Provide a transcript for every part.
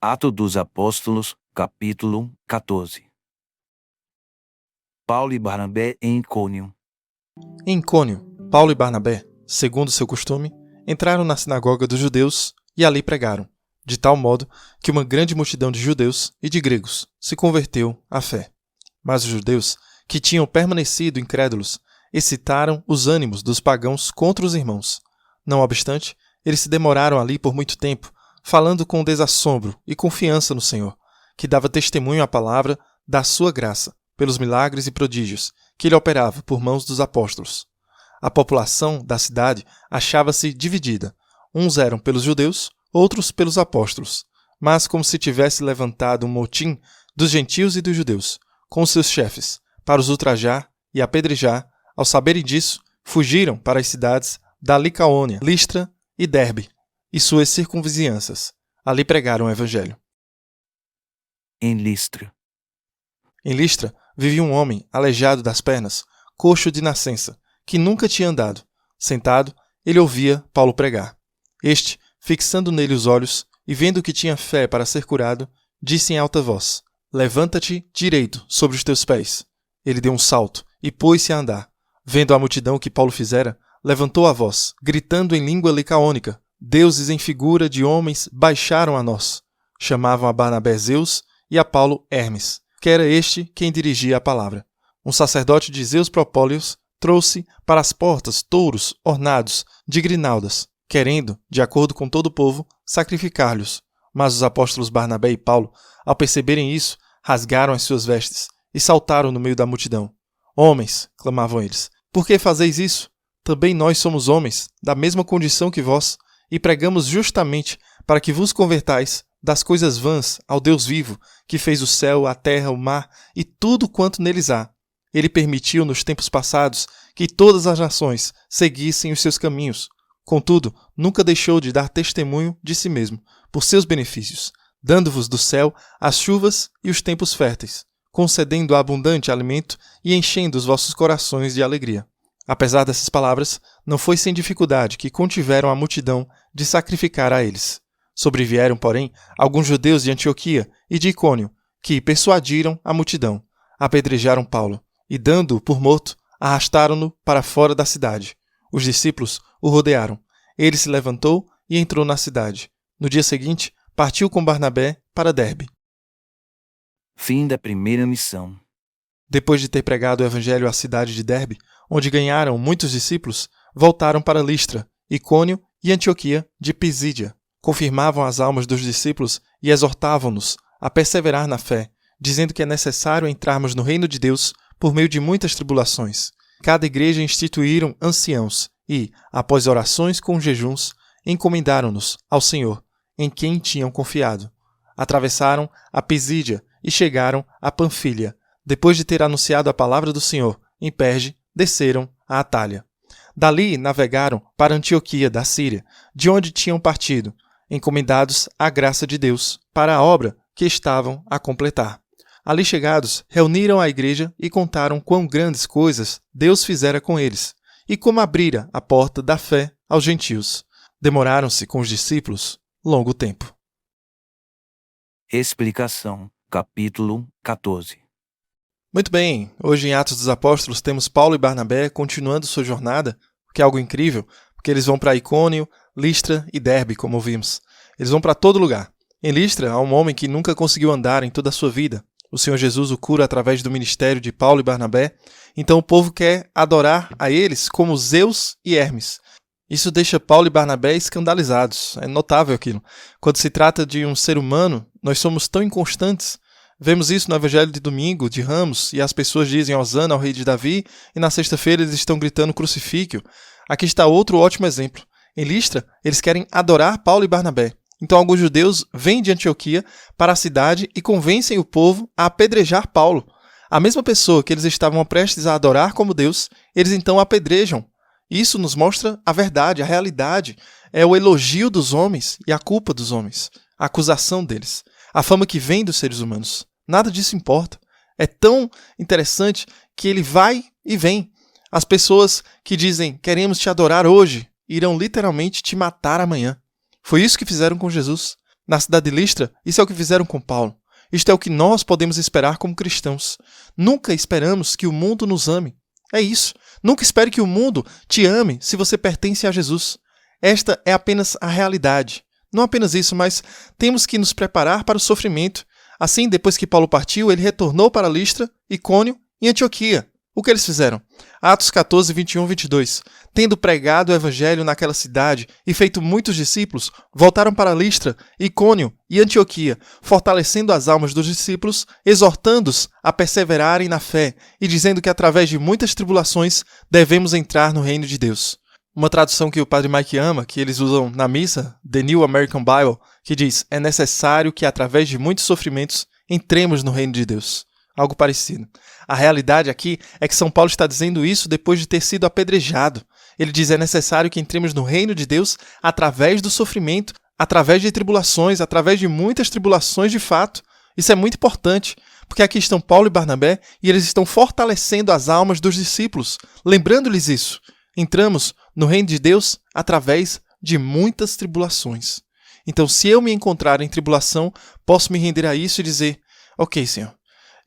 Atos dos Apóstolos, capítulo 14. Paulo e Barnabé em Icônio. Em Icônio, Paulo e Barnabé, segundo seu costume, entraram na sinagoga dos judeus e ali pregaram, de tal modo que uma grande multidão de judeus e de gregos se converteu à fé. Mas os judeus, que tinham permanecido incrédulos, excitaram os ânimos dos pagãos contra os irmãos. Não obstante, eles se demoraram ali por muito tempo, falando com desassombro e confiança no Senhor, que dava testemunho à palavra da sua graça, pelos milagres e prodígios que ele operava por mãos dos apóstolos. A população da cidade achava-se dividida. Uns eram pelos judeus, outros pelos apóstolos, mas como se tivesse levantado um motim dos gentios e dos judeus, com seus chefes, para os ultrajar e apedrejar. Ao saberem disso, fugiram para as cidades da Licaônia, Listra e Derbe, e suas circunvizinhanças. Ali pregaram o evangelho. Em Listra. Em Listra vivia um homem aleijado das pernas, coxo de nascença, que nunca tinha andado. Sentado, ele ouvia Paulo pregar. Este, fixando nele os olhos e vendo que tinha fé para ser curado, disse em alta voz: "Levanta-te direito sobre os teus pés." Ele deu um salto e pôs-se a andar. Vendo a multidão que Paulo fizera, levantou a voz, gritando em língua licaônica: "Deuses em figura de homens baixaram a nós." Chamavam a Barnabé Zeus e a Paulo Hermes, que era este quem dirigia a palavra. Um sacerdote de Zeus Propólios trouxe para as portas touros ornados de grinaldas, querendo, de acordo com todo o povo, sacrificar-lhes. Mas os apóstolos Barnabé e Paulo, ao perceberem isso, rasgaram as suas vestes e saltaram no meio da multidão. "Homens", clamavam eles, "por que fazeis isso? Também nós somos homens, da mesma condição que vós, e pregamos justamente para que vos convertais das coisas vãs ao Deus vivo, que fez o céu, a terra, o mar e tudo quanto neles há. Ele permitiu nos tempos passados que todas as nações seguissem os seus caminhos. Contudo, nunca deixou de dar testemunho de si mesmo, por seus benefícios, dando-vos do céu as chuvas e os tempos férteis, concedendo abundante alimento e enchendo os vossos corações de alegria." Apesar dessas palavras, não foi sem dificuldade que contiveram a multidão de sacrificar a eles. Sobrevieram, porém, alguns judeus de Antioquia e de Icônio, que persuadiram a multidão, apedrejaram Paulo e, dando-o por morto, arrastaram-no para fora da cidade. Os discípulos o rodearam. Ele se levantou e entrou na cidade. No dia seguinte, partiu com Barnabé para Derbe. Fim da primeira missão. Depois de ter pregado o evangelho à cidade de Derbe, onde ganharam muitos discípulos, voltaram para Listra, Icônio e Antioquia de Pisídia. Confirmavam as almas dos discípulos e exortavam-nos a perseverar na fé, dizendo que é necessário entrarmos no reino de Deus por meio de muitas tribulações. Cada igreja instituíram anciãos e, após orações com jejuns, encomendaram-nos ao Senhor, em quem tinham confiado. Atravessaram a Pisídia e chegaram a Panfilha. Depois de ter anunciado a palavra do Senhor em Perge, desceram a Atália. Dali navegaram para Antioquia da Síria, de onde tinham partido, encomendados à graça de Deus, para a obra que estavam a completar. Ali chegados, reuniram a igreja e contaram quão grandes coisas Deus fizera com eles, e como abrira a porta da fé aos gentios. Demoraram-se com os discípulos longo tempo. Explicação. Capítulo 14. Muito bem, hoje em Atos dos Apóstolos temos Paulo e Barnabé continuando sua jornada, o que é algo incrível, porque eles vão para Icônio, Listra e Derbe, como vimos. Eles vão para todo lugar. Em Listra, há um homem que nunca conseguiu andar em toda a sua vida. O Senhor Jesus o cura através do ministério de Paulo e Barnabé, então o povo quer adorar a eles como Zeus e Hermes. Isso deixa Paulo e Barnabé escandalizados. É notável aquilo. Quando se trata de um ser humano, nós somos tão inconstantes. Vemos isso no Evangelho de domingo, de Ramos, e as pessoas dizem Hosana ao rei de Davi, e na sexta-feira eles estão gritando crucifíquio. Aqui está outro ótimo exemplo. Em Listra, eles querem adorar Paulo e Barnabé. Então alguns judeus vêm de Antioquia para a cidade e convencem o povo a apedrejar Paulo. A mesma pessoa que eles estavam prestes a adorar como Deus, eles então apedrejam. Isso nos mostra a verdade, a realidade. É o elogio dos homens e a culpa dos homens, a acusação deles, a fama que vem dos seres humanos. Nada disso importa. É tão interessante que ele vai e vem. As pessoas que dizem, queremos te adorar hoje, irão literalmente te matar amanhã. Foi isso que fizeram com Jesus. Na cidade de Listra, isso é o que fizeram com Paulo. Isto é o que nós podemos esperar como cristãos. Nunca esperamos que o mundo nos ame. É isso. Nunca espere que o mundo te ame se você pertence a Jesus. Esta é apenas a realidade. Não apenas isso, mas temos que nos preparar para o sofrimento. Assim, depois que Paulo partiu, ele retornou para Listra, Icônio e Antioquia. O que eles fizeram? Atos 14, 21, 22. Tendo pregado o evangelho naquela cidade e feito muitos discípulos, voltaram para Listra, Icônio e Antioquia, fortalecendo as almas dos discípulos, exortando-os a perseverarem na fé e dizendo que através de muitas tribulações devemos entrar no reino de Deus. Uma tradução que o Padre Mike ama, que eles usam na missa, The New American Bible, que diz: é necessário que através de muitos sofrimentos entremos no reino de Deus. Algo parecido. A realidade aqui é que São Paulo está dizendo isso depois de ter sido apedrejado. Ele diz: é necessário que entremos no reino de Deus através do sofrimento, através de tribulações, através de muitas tribulações de fato. Isso é muito importante, porque aqui estão Paulo e Barnabé e eles estão fortalecendo as almas dos discípulos, lembrando-lhes isso. Entramos no reino de Deus através de muitas tribulações. Então, se eu me encontrar em tribulação, posso me render a isso e dizer: ok, Senhor,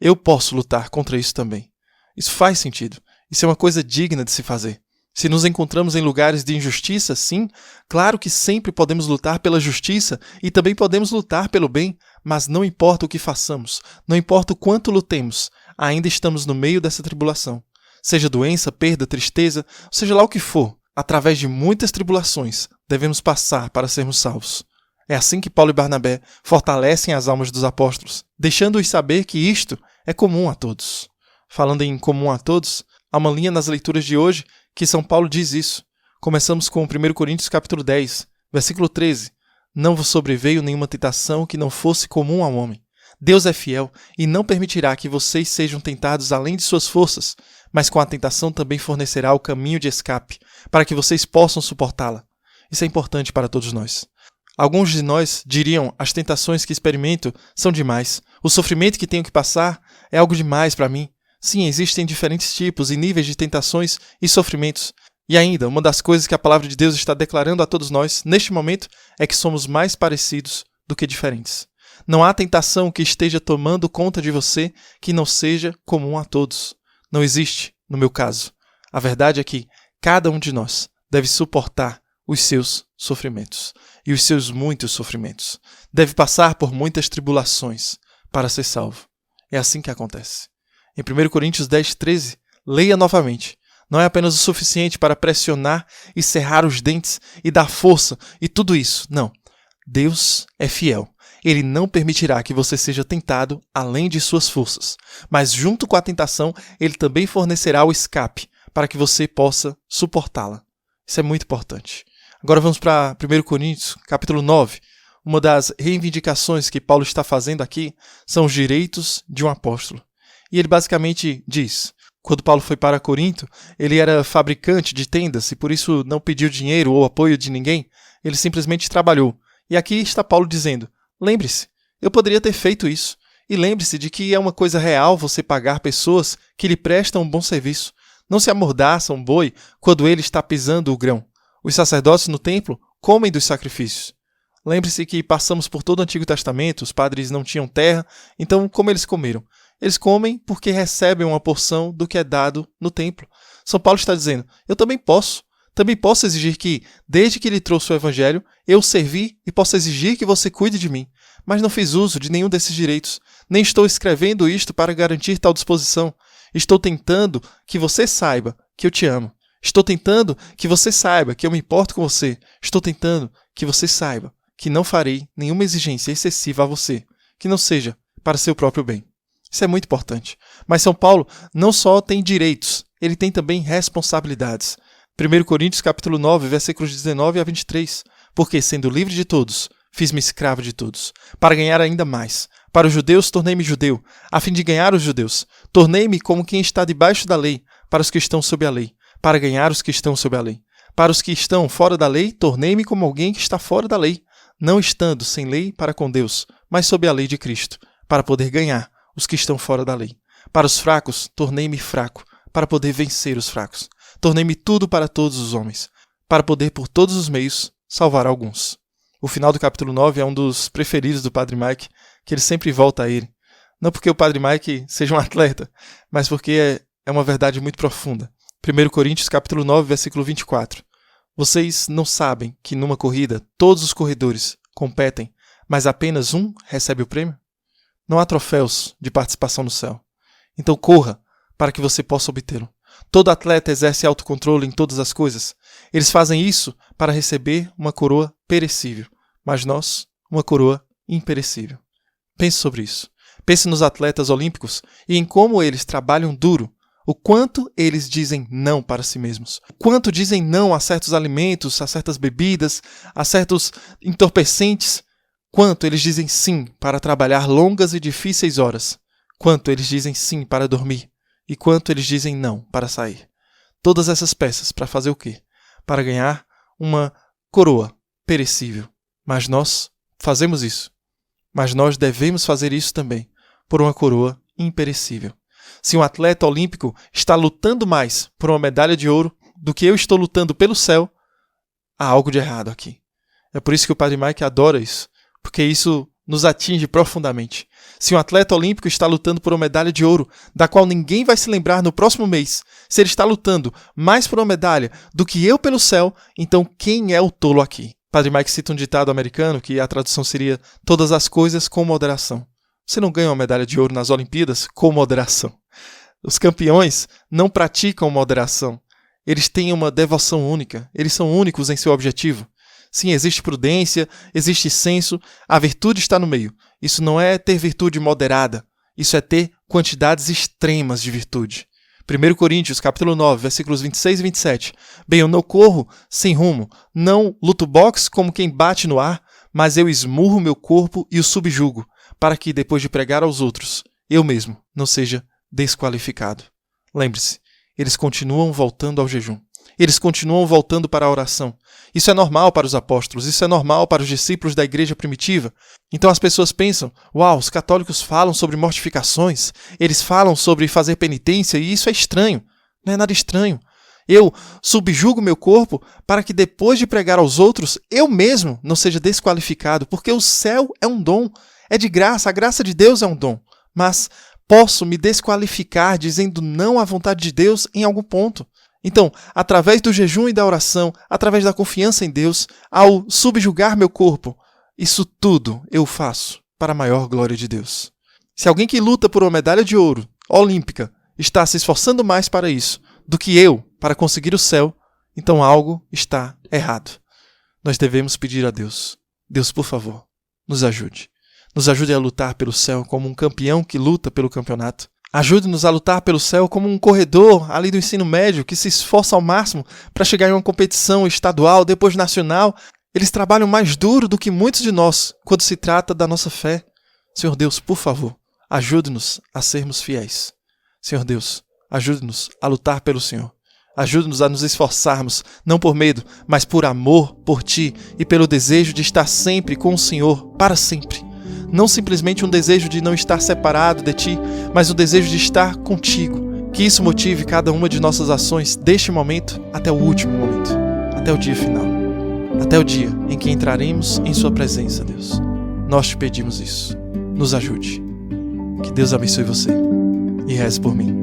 eu posso lutar contra isso também. Isso faz sentido. Isso é uma coisa digna de se fazer. Se nos encontramos em lugares de injustiça, sim, claro que sempre podemos lutar pela justiça e também podemos lutar pelo bem, mas não importa o que façamos, não importa o quanto lutemos, ainda estamos no meio dessa tribulação. Seja doença, perda, tristeza, seja lá o que for, através de muitas tribulações, devemos passar para sermos salvos. É assim que Paulo e Barnabé fortalecem as almas dos apóstolos, deixando-os saber que isto é comum a todos. Falando em comum a todos, há uma linha nas leituras de hoje que São Paulo diz isso. Começamos com 1 Coríntios capítulo 10, versículo 13. Não vos sobreveio nenhuma tentação que não fosse comum ao homem. Deus é fiel e não permitirá que vocês sejam tentados além de suas forças, mas com a tentação também fornecerá o caminho de escape, para que vocês possam suportá-la. Isso é importante para todos nós. Alguns de nós diriam: as tentações que experimento são demais. O sofrimento que tenho que passar é algo demais para mim. Sim, existem diferentes tipos e níveis de tentações e sofrimentos. E ainda, uma das coisas que a palavra de Deus está declarando a todos nós, neste momento, é que somos mais parecidos do que diferentes. Não há tentação que esteja tomando conta de você que não seja comum a todos. Não existe, no meu caso. A verdade é que cada um de nós deve suportar os seus sofrimentos e os seus muitos sofrimentos. Deve passar por muitas tribulações para ser salvo. É assim que acontece. Em 1 Coríntios 10, 13, leia novamente. Não é apenas o suficiente para pressionar e cerrar os dentes e dar força e tudo isso. Não. Deus é fiel. Ele não permitirá que você seja tentado além de suas forças. Mas junto com a tentação, ele também fornecerá o escape para que você possa suportá-la. Isso é muito importante. Agora vamos para 1 Coríntios, capítulo 9. Uma das reivindicações que Paulo está fazendo aqui são os direitos de um apóstolo. E ele basicamente diz: quando Paulo foi para Corinto, ele era fabricante de tendas e por isso não pediu dinheiro ou apoio de ninguém, ele simplesmente trabalhou. E aqui está Paulo dizendo: lembre-se, eu poderia ter feito isso. E lembre-se de que é uma coisa real você pagar pessoas que lhe prestam um bom serviço. Não se amordaça um boi quando ele está pisando o grão. Os sacerdotes no templo comem dos sacrifícios. Lembre-se que passamos por todo o Antigo Testamento, os padres não tinham terra, então como eles comeram? Eles comem porque recebem uma porção do que é dado no templo. São Paulo está dizendo: eu também posso exigir que, desde que ele trouxe o evangelho, eu servi e posso exigir que você cuide de mim. Mas não fiz uso de nenhum desses direitos. Nem estou escrevendo isto para garantir tal disposição. Estou tentando que você saiba que eu te amo. Estou tentando que você saiba que eu me importo com você. Estou tentando que você saiba que não farei nenhuma exigência excessiva a você, que não seja para seu próprio bem. Isso é muito importante. Mas São Paulo não só tem direitos, ele tem também responsabilidades. 1 Coríntios capítulo 9, versículos 19 a 23. Porque, sendo livre de todos, fiz-me escravo de todos, para ganhar ainda mais. Para os judeus, tornei-me judeu, a fim de ganhar os judeus. Tornei-me como quem está debaixo da lei, para os que estão sob a lei, para ganhar os que estão sob a lei. Para os que estão fora da lei, tornei-me como alguém que está fora da lei, não estando sem lei para com Deus, mas sob a lei de Cristo, para poder ganhar os que estão fora da lei. Para os fracos, tornei-me fraco, para poder vencer os fracos. Tornei-me tudo para todos os homens, para poder por todos os meios salvar alguns. O final do capítulo 9 é um dos preferidos do Padre Mike, que ele sempre volta a ele. Não porque o Padre Mike seja um atleta, mas porque é uma verdade muito profunda. 1 Coríntios capítulo 9, versículo 24. Vocês não sabem que numa corrida todos os corredores competem, mas apenas um recebe o prêmio? Não há troféus de participação no céu. Então corra para que você possa obtê-lo. Todo atleta exerce autocontrole em todas as coisas. Eles fazem isso para receber uma coroa perecível, mas nós, uma coroa imperecível. Pense sobre isso. Pense nos atletas olímpicos e em como eles trabalham duro, o quanto eles dizem não para si mesmos, o quanto dizem não a certos alimentos, a certas bebidas, a certos entorpecentes, quanto eles dizem sim para trabalhar longas e difíceis horas, quanto eles dizem sim para dormir e quanto eles dizem não para sair. Todas essas peças para fazer o quê? Para ganhar uma coroa perecível. Mas nós fazemos isso. Mas nós devemos fazer isso também por uma coroa imperecível. Se um atleta olímpico está lutando mais por uma medalha de ouro do que eu estou lutando pelo céu, há algo de errado aqui. É por isso que o Padre Mike adora isso, porque isso nos atinge profundamente. Se um atleta olímpico está lutando por uma medalha de ouro, da qual ninguém vai se lembrar no próximo mês, se ele está lutando mais por uma medalha do que eu pelo céu, então quem é o tolo aqui? Padre Mike cita um ditado americano que a tradução seria: todas as coisas com moderação. Você não ganha uma medalha de ouro nas Olimpíadas com moderação. Os campeões não praticam moderação. Eles têm uma devoção única. Eles são únicos em seu objetivo. Sim, existe prudência, existe senso, a virtude está no meio. Isso não é ter virtude moderada. Isso é ter quantidades extremas de virtude. 1 Coríntios, capítulo 9, versículos 26 e 27. Bem, eu não corro sem rumo, não luto boxe como quem bate no ar, mas eu esmurro meu corpo e o subjugo, para que, depois de pregar aos outros, eu mesmo não seja desqualificado. Lembre-se, eles continuam voltando ao jejum. Eles continuam voltando para a oração. Isso é normal para os apóstolos, isso é normal para os discípulos da igreja primitiva. Então as pessoas pensam, uau, os católicos falam sobre mortificações, eles falam sobre fazer penitência e isso é estranho. Não é nada estranho. Eu subjugo meu corpo para que depois de pregar aos outros, eu mesmo não seja desqualificado, porque o céu é um dom, é de graça, a graça de Deus é um dom. Mas posso me desqualificar dizendo não à vontade de Deus em algum ponto. Então, através do jejum e da oração, através da confiança em Deus, ao subjugar meu corpo, isso tudo eu faço para a maior glória de Deus. Se alguém que luta por uma medalha de ouro olímpica está se esforçando mais para isso do que eu para conseguir o céu, então algo está errado. Nós devemos pedir a Deus, Deus, por favor, nos ajude. Nos ajude a lutar pelo céu como um campeão que luta pelo campeonato. Ajude-nos a lutar pelo céu como um corredor ali do ensino médio que se esforça ao máximo para chegar em uma competição estadual, depois nacional. Eles trabalham mais duro do que muitos de nós quando se trata da nossa fé. Senhor Deus, por favor, ajude-nos a sermos fiéis. Senhor Deus, ajude-nos a lutar pelo Senhor. Ajude-nos a nos esforçarmos, não por medo, mas por amor por Ti e pelo desejo de estar sempre com o Senhor, para sempre. Não simplesmente um desejo de não estar separado de Ti, mas um desejo de estar contigo. Que isso motive cada uma de nossas ações deste momento até o último momento, até o dia final, até o dia em que entraremos em Sua presença, Deus. Nós Te pedimos isso. Nos ajude. Que Deus abençoe você e reze por mim.